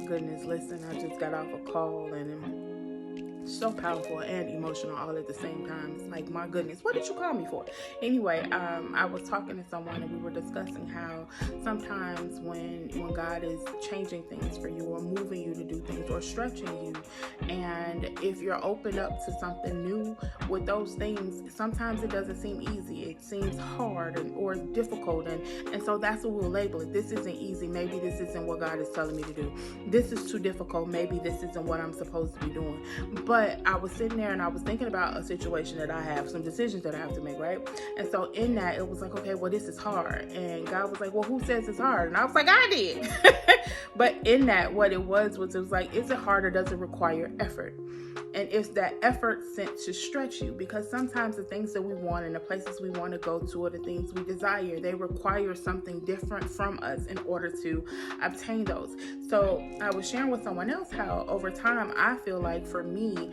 goodness, listen, I just got off a call and so powerful and emotional all at the same time. It's like, my goodness, what did you call me for? Anyway, I was talking to someone and we were discussing how sometimes when God is changing things for you or moving you to do things or stretching you, and if you're open up to something new with those things, sometimes it doesn't seem easy. It seems hard or difficult, and so that's what we'll label it. This isn't easy. Maybe this isn't what God is telling me to do. This is too difficult. Maybe this isn't what I'm supposed to be doing. But I was sitting there and I was thinking about a situation that I have, some decisions that I have to make, right? And so in that, it was like, okay, well, this is hard. And God was like, well, who says it's hard? And I was like, I did. But in that, what it was like, is it hard or does it require effort? And it's that effort sent to stretch you, because sometimes the things that we want and the places we want to go to or the things we desire, they require something different from us in order to obtain those. So I was sharing with someone else how over time, I feel like for me,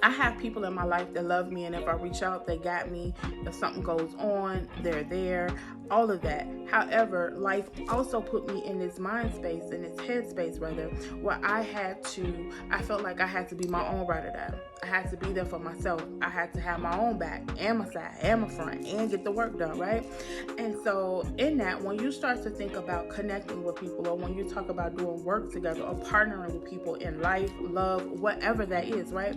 I have people in my life that love me, and if I reach out, they got me. If something goes on, they're there, all of that. However, life also put me in this mind space, in this head space rather, where I felt like I had to be my own ride or die. I had to be there for myself. I had to have my own back and my side and my front and get the work done, right? And so in that, when you start to think about connecting with people, or when you talk about doing work together or partnering with people in life, love, whatever that is, right?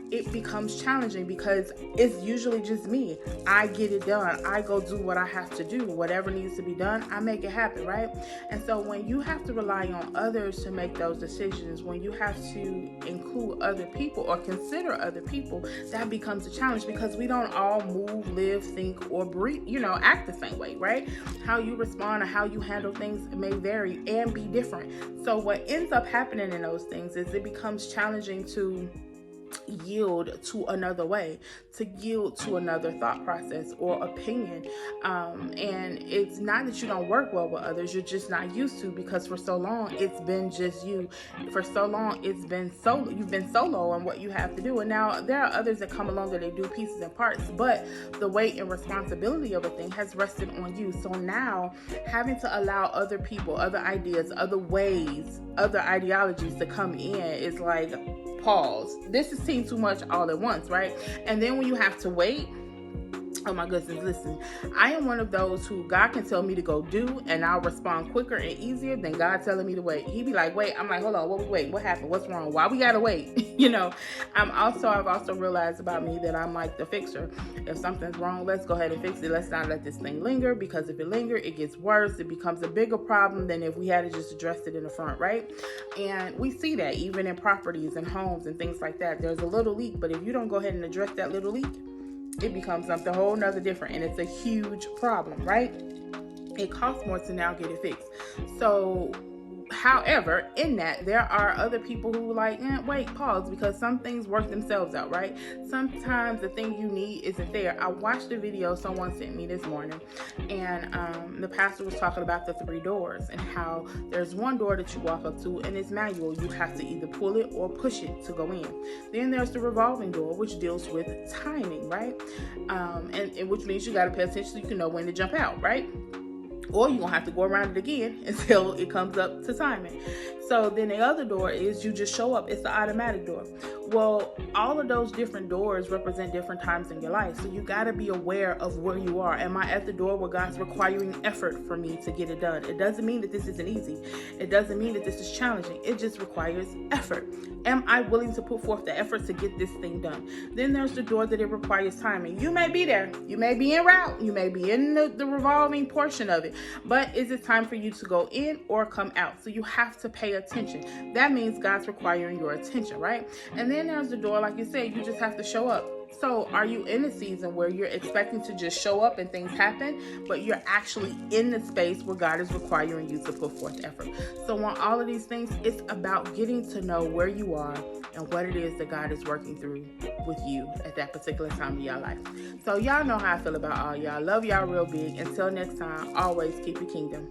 It becomes challenging because it's usually just me. I get it done. I go do what I have to do. Whatever needs to be done, I make it happen, right? And so when you have to rely on others to make those decisions, when you have to include other people or consider other people, that becomes a challenge because we don't all move, live, think, or breathe, act the same way, right? How you respond or how you handle things may vary and be different. So what ends up happening in those things is it becomes challenging to yield to another way, to yield to another thought process or opinion. And it's not that you don't work well with others, you're just not used to, because for so long it's been just you. For so long you've been solo on what you have to do. And now there are others that come along and they do pieces and parts, but the weight and responsibility of a thing has rested on you. So now having to allow other people, other ideas, other ways, other ideologies to come in is like, pause. This is seeing too much all at once, right? And then when you have to wait, oh my goodness, listen, I am one of those who God can tell me to go do, and I'll respond quicker and easier than God telling me to wait. He'd be like, wait. I'm like, hold on, what happened? What's wrong? Why we gotta wait? I've also realized about me that I'm like the fixer. If something's wrong, let's go ahead and fix it. Let's not let this thing linger, because if it lingers, it gets worse. It becomes a bigger problem than if we had to just address it in the front, right? And we see that even in properties and homes and things like that. There's a little leak, but if you don't go ahead and address that little leak, it becomes something whole nother different, and it's a huge problem, right? It costs more to now get it fixed. So, however, in that, there are other people who like, wait, pause, because some things work themselves out, right? Sometimes the thing you need isn't there. I watched a video someone sent me this morning, and the pastor was talking about the 3 doors and how there's one door that you walk up to and it's manual. You have to either pull it or push it to go in. Then there's the revolving door, which deals with timing, right? And which means you got to pay attention so you can know when to jump out, right? Or you're going to have to go around it again until it comes up to timing. So then the other door is you just show up. It's the automatic door. Well, all of those different doors represent different times in your life. So you got to be aware of where you are. Am I at the door where God's requiring effort for me to get it done? It doesn't mean that this isn't easy. It doesn't mean that this is challenging. It just requires effort. Am I willing to put forth the effort to get this thing done? Then there's the door that it requires timing. You may be there. You may be en route. You may be in the revolving portion of it. But is it time for you to go in or come out? So you have to pay attention. That means God's requiring your attention, right? And then there's the door, like you said, you just have to show up. So are you in a season where you're expecting to just show up and things happen, but you're actually in the space where God is requiring you to put forth effort? So on all of these things, it's about getting to know where you are and what it is that God is working through with you at that particular time of your life. So y'all know how I feel about all y'all. Love y'all real big. Until next time, always keep your kingdom.